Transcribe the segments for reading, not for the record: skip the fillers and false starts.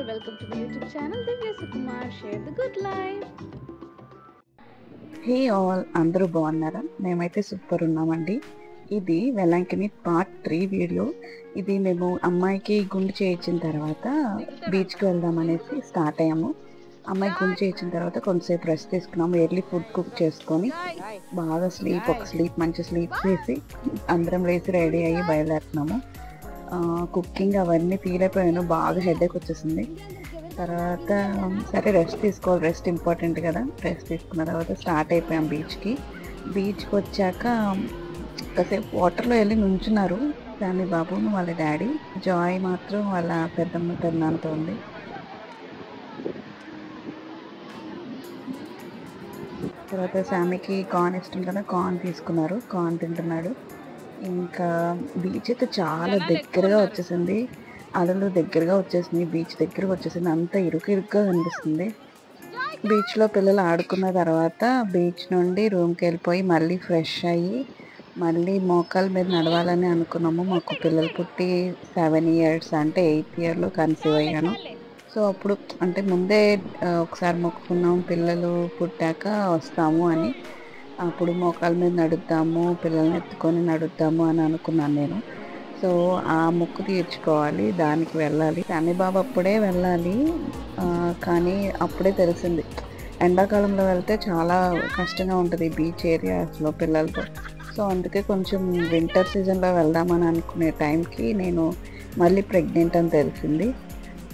all, welcome to the YouTube channel Divya Sukumar. Share the good life. Hey all, అందరూ బాగున్నారా? మేమైతే super ఉన్నామండి. ఇది వెలంకిని పార్ట్ 3 వీడియో. ఇది మేము అమ్మాయికి గుండు చేయించిన తర్వాత బీచ్కి వెళ్దామనేసి స్టార్ట్ అయ్యాము. అమ్మాయి గుండు చేయించిన తర్వాత కొంతసేపు రెస్ట్ తీసుకున్నాము. ఎర్లీ ఫుడ్ కుక్ చేసుకొని బాగా మంచి స్లీప్ చేసి అందరం లేచి రెడీ అయ్యి బయలుదేరుతున్నాము. కుకింగ్ అవన్నీ తీరైపోయాను, బాగా హెడేక్ వచ్చేసింది. తర్వాత సరే రెస్ట్ తీసుకోవాలి, రెస్ట్ ఇంపార్టెంట్ కదా. రెస్ట్ తీసుకున్న తర్వాత స్టార్ట్ అయిపోయాం బీచ్కి వచ్చాక కాసేపు వాటర్లో వెళ్ళి నుంచున్నారు శామీ బాబును వాళ్ళ డాడీ. జాయ్ మాత్రం వాళ్ళ పెద్దమ్మ పెద్దనాన్నతో ఉంది. తర్వాత శామీకి కార్న్ ఇష్టం కదా, కార్న్ తీసుకున్నారు, కార్న్ తింటున్నాడు. ఇంకా బీచ్ అయితే చాలా దగ్గరగా వచ్చేసింది, అలలు దగ్గరగా వచ్చేసింది, బీచ్ దగ్గరకు వచ్చేసింది. అంత ఇరుగ్గా కనిపిస్తుంది. బీచ్లో పిల్లలు ఆడుకున్న తర్వాత బీచ్ నుండి రూమ్కి వెళ్ళిపోయి మళ్ళీ ఫ్రెష్ అయ్యి మళ్ళీ మోకాల మీద నడవాలని అనుకున్నాము. మాకు పిల్లలు పుట్టి 7 years, అంటే 8th yearలో కన్సీవ్ అయ్యాను. సో అప్పుడు అంటే ముందే ఒకసారి మొక్కుకున్నాం, పిల్లలు పుట్టాక వస్తాము అని. అప్పుడు మోకాల మీద నడుద్దాము, పిల్లల్ని ఎత్తుకొని నడుద్దాము అని అనుకున్నాను నేను. సో ఆ మొక్కు తీర్చుకోవాలి, దానికి వెళ్ళాలి. శామీ బాబు అప్పుడే వెళ్ళాలి, కానీ అప్పుడే తెలిసింది ఎండాకాలంలో వెళ్తే చాలా కష్టంగా ఉంటుంది బీచ్ ఏరియాస్లో పిల్లలతో. సో అందుకే కొంచెం వింటర్ సీజన్లో వెళ్దామని అనుకునే టైంకి నేను మళ్ళీ ప్రెగ్నెంట్ అని తెలిసింది.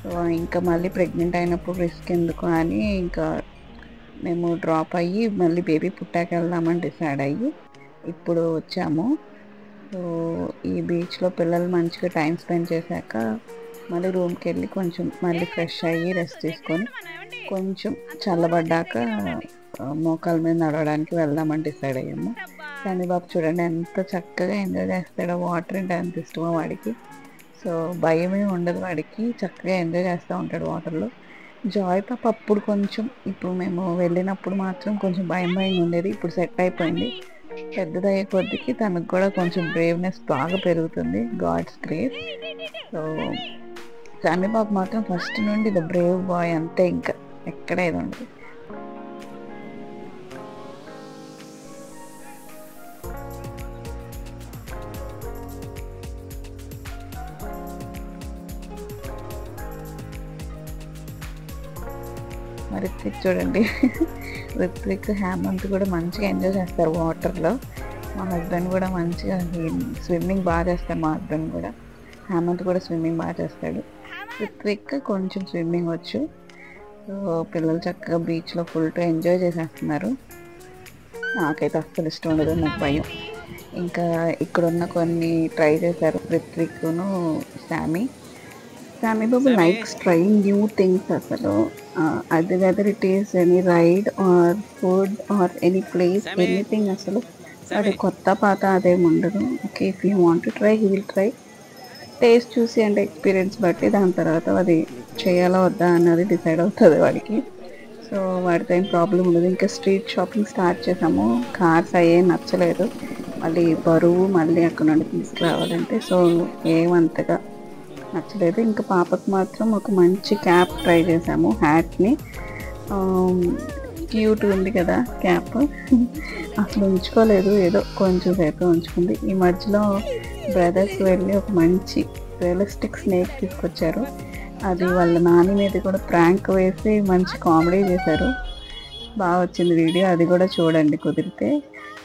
సో ఇంకా మళ్ళీ ప్రెగ్నెంట్ అయినప్పుడు రిస్క్ ఎందుకు అని ఇంకా మేము డ్రాప్ అయ్యి మళ్ళీ బేబీ పుట్టాక వెళ్దామని డిసైడ్ అయ్యి ఇప్పుడు వచ్చాము. సో ఈ బీచ్లో పిల్లలు మంచిగా టైం స్పెండ్ చేశాక మళ్ళీ రూమ్కి వెళ్ళి కొంచెం మళ్ళీ ఫ్రెష్ అయ్యి రెస్ట్ తీసుకొని కొంచెం చల్లబడ్డాక మోకాల మీద నడవడానికి వెళ్దామని డిసైడ్ అయ్యాము. శామీ బాబు చూడండి ఎంత చక్కగా ఎంజాయ్ చేస్తాడో, వాటర్ అంటే ఎంత ఇష్టమో వాడికి. సో భయమే ఉండదు వాడికి, చక్కగా ఎంజాయ్ చేస్తూ ఉంటాడు వాటర్లో. జాయ్ పాప అప్పుడు కొంచెం, ఇప్పుడు మేము వెళ్ళినప్పుడు మాత్రం కొంచెం భయం ఉండేది, ఇప్పుడు సెట్ అయిపోయింది. పెద్దదయ్యే కొద్దికి తనకు కూడా కొంచెం బ్రేవ్నెస్ బాగా పెరుగుతుంది, గాడ్స్ గ్రేస్. సో శామీ బాబు మాత్రం ఫస్ట్ నుండి ద బ్రేవ్ బాయ్ అంతే, ఇంకా ఎక్కడ ఏది ఉండదు. మరి రిత్విక్ చూడండి, రిత్విక్ హేమంత్ కూడా మంచిగా ఎంజాయ్ చేస్తారు వాటర్లో. మా హస్బెండ్ కూడా మంచిగా స్విమ్మింగ్ బాగా చేస్తారు. మా హస్బెండ్ కూడా, హేమంత్ కూడా స్విమ్మింగ్ బాగా చేస్తాడు. రిత్విక్ కొంచెం స్విమ్మింగ్ వచ్చు. సో పిల్లలు చక్కగా బీచ్లో ఫుల్గా ఎంజాయ్ చేసేస్తున్నారు. నాకైతే అస్సలు ఇష్టం ఉండదు, నాకు భయం. ఇంకా ఇక్కడున్న కొన్ని ట్రై చేశారు రిత్విక్ను శామీ బాబు. Likes trying new things. అసలు అది whether it is any ride or food or any place, anything, అసలు అది కొత్త పాత అదేమి ఉండదు. Okay, if you want to try he will try. Taste చూసి అంటే ఎక్స్పీరియన్స్ బట్టి దాని తర్వాత అది చేయాలా వద్దా అన్నది డిసైడ్ అవుతుంది వాడికి. సో వాడితో ఏం ప్రాబ్లం ఉండదు. ఇంకా స్ట్రీట్ షాపింగ్ స్టార్ట్ చేసాము. కార్స్ అయ్యే నచ్చలేదు, మళ్ళీ బరువు మళ్ళీ అక్కడ నుండి తీసుకురావాలంటే. సో ఏమంతగా నచ్చలేదు. ఇంకా పాపకు మాత్రం ఒక మంచి క్యాప్ ట్రై చేసాము, హ్యాట్ని. క్యూట్ ఉంది కదా క్యాప్, అసలు ఉంచుకోలేదు, ఏదో కొంచెం సేపు ఉంచుకుంది. ఈ మధ్యలో బ్రదర్స్ వెళ్ళి ఒక మంచి రియలిస్టిక్ స్నేక్ తీసుకొచ్చారు. అది వాళ్ళ నాని మీద కూడా ప్రాంక్ వేసి మంచి కామెడీ చేశారు, బాగా వచ్చింది వీడియో, అది కూడా చూడండి కుదిరితే.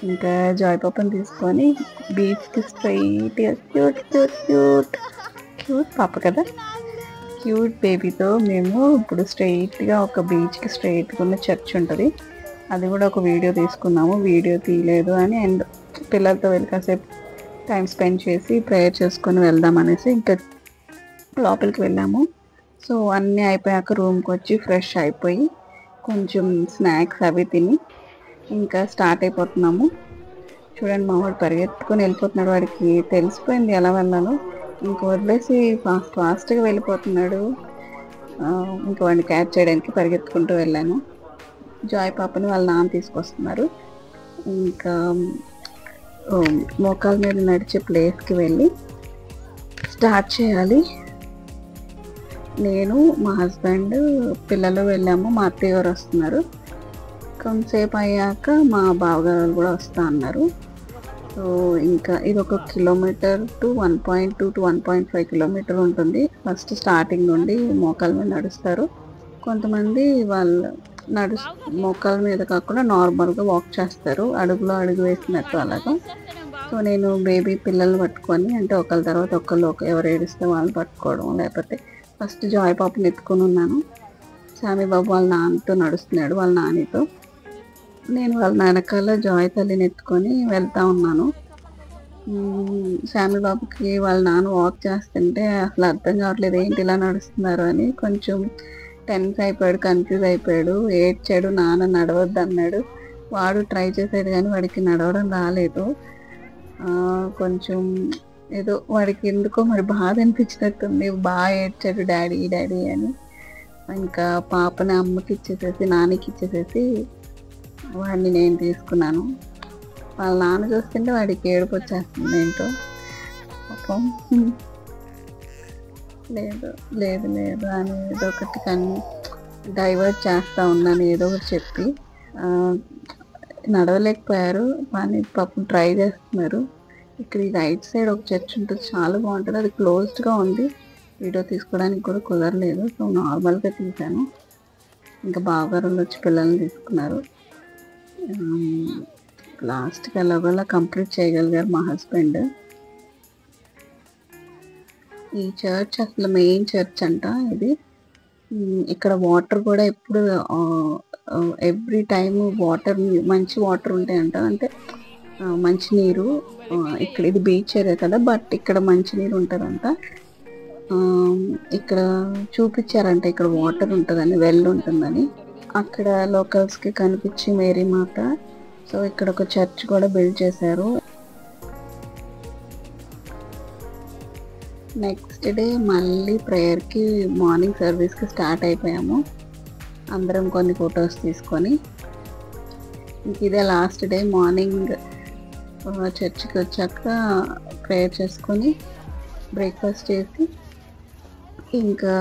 ఇంకా జాయ్ పాపని తీసుకొని బీచ్కి స్ట్రైట్గా క్యూట్ పాప కదా, క్యూట్ బేబీతో మేము ఇప్పుడు స్ట్రైట్గా ఒక బీచ్కి స్ట్రైట్గా ఉన్న చర్చ్ ఉంటుంది, అది కూడా ఒక వీడియో తీసుకున్నాము. వీడియో తీయలేదు అని, అండ్ పిల్లలతో వెళ్ళి కాసేపు టైం స్పెండ్ చేసి ప్రేయర్ చేసుకొని వెళ్దాం అనేసి ఇంకా లోపలికి వెళ్ళాము. సో అన్నీ అయిపోయాక రూమ్కి వచ్చి ఫ్రెష్ అయిపోయి కొంచెం స్నాక్స్ అవి తిని ఇంకా స్టార్ట్ అయిపోతున్నాము. చూడండి మా వాడు పరిగెత్తుకొని వెళ్ళిపోతున్నాడు, వాడికి తెలిసిపోయింది ఎలా వెళ్ళాలో. ఇంక వదిలేసి ఫాస్ట్గా వెళ్ళిపోతున్నాడు. ఇంక వాడిని క్యాచ్ చేయడానికి పరిగెత్తుకుంటూ వెళ్ళాను. జాయ్ పాపని వాళ్ళ నాన్న తీసుకొస్తున్నారు. ఇంకా మోకాల మీద నడిచే ప్లేస్కి వెళ్ళి స్టార్ట్ చేయాలి. నేను మా హస్బెండ్ పిల్లలు వెళ్ళాము. మా అత్తయ్య గారు వస్తున్నారు. కొంతసేపు అయ్యాక మా బావగారు కూడా వస్తా అన్నారు. సో ఇంకా ఇది 1 కిలోమీటర్ టు 1.2 to 1.5 కిలోమీటర్ ఉంటుంది. ఫస్ట్ స్టార్టింగ్ నుండి మోకాల మీద నడుస్తారు. కొంతమంది వాళ్ళు మోకాల మీద కాకుండా నార్మల్గా వాక్ చేస్తారు, అడుగులో అడుగు వేసినట్టు అలాగా. సో నేను బేబీ పిల్లల్ని పట్టుకొని, అంటే ఒకళ్ళ తర్వాత ఒకళ్ళు ఎవరు ఏడిస్తే వాళ్ళని పట్టుకోవడం, లేకపోతే ఫస్ట్ జాయ్ పాపని ఎత్తుకొని ఉన్నాను. శామీ బాబు వాళ్ళ నాన్నతో నడుస్తున్నాడు, వాళ్ళ నానితో. నేను వాళ్ళ వెనకాల జాయ్ తల్లిని ఎత్తుకొని వెళ్తా ఉన్నాను. శామీ బాబుకి వాళ్ళ నాన్న వాక్ చేస్తుంటే అసలు అర్థం కావట్లేదు, ఏంటి ఇలా నడుస్తున్నారు అని. కొంచెం టెన్స్ అయిపోయాడు, కన్ఫ్యూజ్ అయిపోయాడు, ఏడ్చాడు. నాన్న నడవద్దు అన్నాడు. వాడు ట్రై చేసాడు కానీ వాడికి నడవడం రాలేదు. కొంచెం ఏదో వాడికి ఎందుకో మరి బాధ అనిపించినట్టుంది, బాగా ఏడ్చాడు డాడీ డాడీ అని. ఇంకా పాపని అమ్మకి ఇచ్చేసేసి నాన్నకి ఇచ్చేసేసి వాడిని నేను తీసుకున్నాను. వాళ్ళ నాన్న చూస్తుంటే వాడికి ఏడుపు వచ్చేస్తుంది ఏంటో పాపం. లేదు లేదు లేదు అని ఏదో ఒకటి కానీ డైవర్ట్ చేస్తూ ఉన్నాను, ఏదో ఒకటి చెప్పి. నడవలేకపోయారు కానీ పాపం ట్రై చేస్తున్నారు. ఇక్కడ ఈ రైట్ సైడ్ ఒక చర్చ్ ఉంటుంది, చాలా బాగుంటుంది. అది క్లోజ్డ్గా ఉంది, వీడియో తీసుకోవడానికి కూడా కుదరలేదు. సో నార్మల్గా తీశాను. ఇంకా బావగారు వచ్చి పిల్లల్ని తీసుకున్నారు. లాస్ట్కి ఎలాగోలా కంప్లీట్ చేయగలిగారు మా హస్బెండ్. ఈ చర్చ్ అసలు మెయిన్ చర్చ్ అంట ఇది. ఇక్కడ వాటర్ కూడా ఎప్పుడు ఎవ్రీ టైమ్ వాటర్, మంచి వాటర్ ఉంటాయంట. అంటే మంచినీరు ఇక్కడ, ఇది బీచ్ ఏరియా కదా, బట్ ఇక్కడ మంచినీరు ఉంటుందంట. ఇక్కడ చూపించారంట ఇక్కడ వాటర్ ఉంటుందని, వెల్ ఉంటుందని. అక్కడ లోకల్స్కి కనిపించి మేరీ మాత. సో ఇక్కడ ఒక చర్చ్ కూడా బిల్డ్ చేశారు. నెక్స్ట్ డే మళ్ళీ ప్రేయర్కి మార్నింగ్ సర్వీస్కి స్టార్ట్ అయిపోయాము అందరం, కొన్ని ఫొటోస్ తీసుకొని. ఇంక ఇదే లాస్ట్ డే. మార్నింగ్ చర్చ్కి వచ్చాక ప్రేయర్ చేసుకొని బ్రేక్ఫాస్ట్ చేసి ఇంకా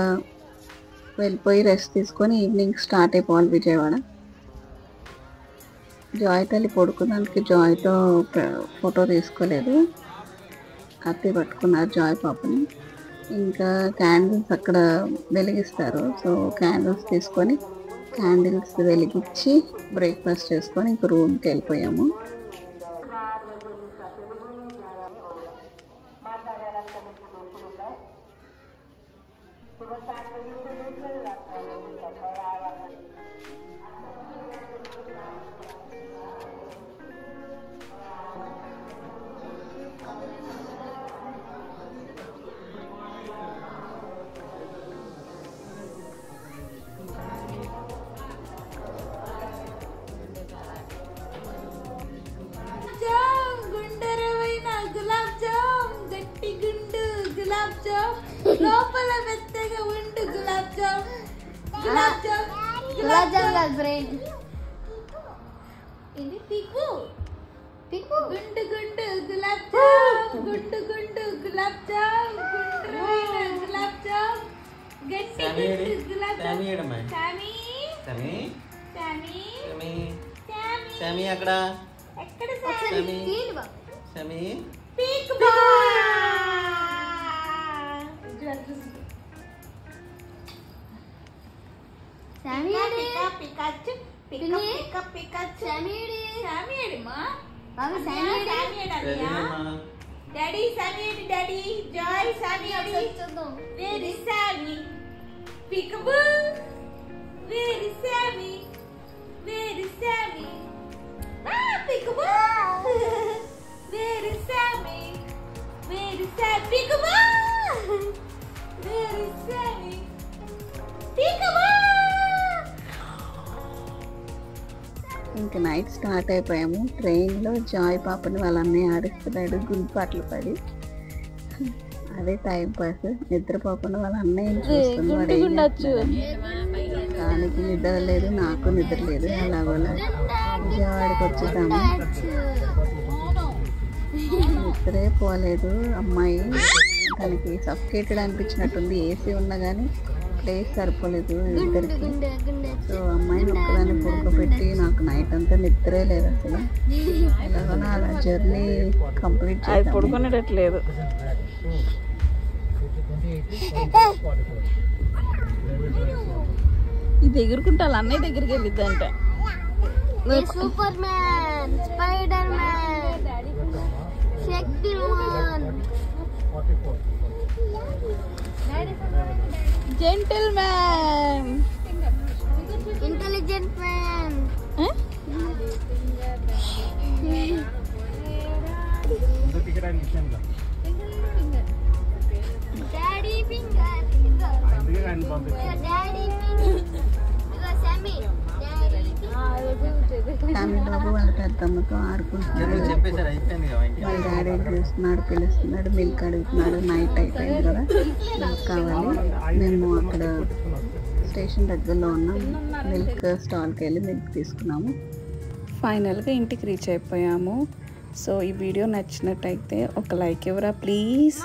వెళ్ళిపోయి రెస్ట్ తీసుకొని ఈవినింగ్ స్టార్ట్ అయిపోవాలి విజయవాడ. జాయ్ తల్లి పడుకోవడానికి జాయ్తో ఫోటో తీసుకోలేదు, అత్తయ్య పట్టుకున్నారు జాయ్ పాపని. ఇంకా క్యాండిల్స్ అక్కడ వెలిగిస్తారు. సో క్యాండిల్స్ తీసుకొని క్యాండిల్స్ వెలిగించి బ్రేక్ఫాస్ట్ చేసుకొని ఇంక రూమ్కి వెళ్ళిపోయాము. లోపల మెత్తగా ఉండు గులాబ్ జామ్, గులాబ్ జామ్, గులాబ్ జామ్ బ్రెయిన్. ఇది పిక్కు పిక్కు, గుండు గుండు గులాబ్ జామ్, గుండు గుండు గులాబ్ జామ్, గుండ్రమైన గులాబ్ జామ్, గట్టి గుండు గులాబ్ జామ్. సామి సామి సామి సామి సామి అక్కడ ఎక్కడ సామి సామి పిక్ బా. డాడీ సామి, డాడీ జాయ్ సామి, వేర్ ఇస్ సామి, పికబూ వేర్ ఇస్ సామి, వేర్ ఇస్ సామి, పికబూ వేర్ ఇస్ సామి, వేర్ ఇస్ సామి, పికబూ వేర్ ఇస్ సామి, పికబూ. ఇంకా నైట్ స్టార్ట్ అయిపోయాము. ట్రైన్లో జాయ్ పాపని వాళ్ళ అన్నయ్య ఆడిస్తున్నాడు గుంపాట్లు పడి. అదే టైం పాస్. నిద్రపోకుండా వాళ్ళ అన్నయ్య చూస్తుంది, వాడు ఏం చేస్తున్నాడని. దానికి నిద్ర లేదు, నాకు నిద్ర లేదు. అలాగోలా విజయవాడకి వచ్చేసాము. నిద్రే పోలేదు అమ్మాయి. తనకి సఫికేటెడ్ అనిపించినట్టుంది, ఏసీ ఉన్నా కానీ ప్లేస్ సరిపోలేదు ఇద్దరికి. సో అమ్మాయిని ఒక్కదాన్ని పడుకోబెట్టి నాకు నైట్ అంతా నిద్రే లేదు అసలు. ఎలాగోనా అలా జర్నీ కంప్లీట్ చేసి పడుకునేటట్లేదు. ఇది ఎగురుకుంటా అన్నయ్య దగ్గరికి వెళ్ళిద్దంట. Superman, spider man, Shaktimaan, gentleman, intelligent man, daddy finger, daddy ఫ్యామిలీలోకి వాళ్ళ పెద్దమ్మతో ఆడుకుంటున్నాడు. వాళ్ళ డాడీ చూస్తున్నాడు, పిలుస్తున్నాడు, మిల్క్ అడుగుతున్నాడు. నైట్ అయిపోయింది కదా, మిల్క్ కావాలి. మేము అక్కడ స్టేషన్ దగ్గరలో ఉన్నాం. మిల్క్ స్టాల్కి వెళ్ళి మిల్క్ తీసుకున్నాము. ఫైనల్గా ఇంటికి రీచ్ అయిపోయాము. సో ఈ వీడియో నచ్చినట్టయితే ఒక లైక్ ఇవ్వరా ప్లీజ్.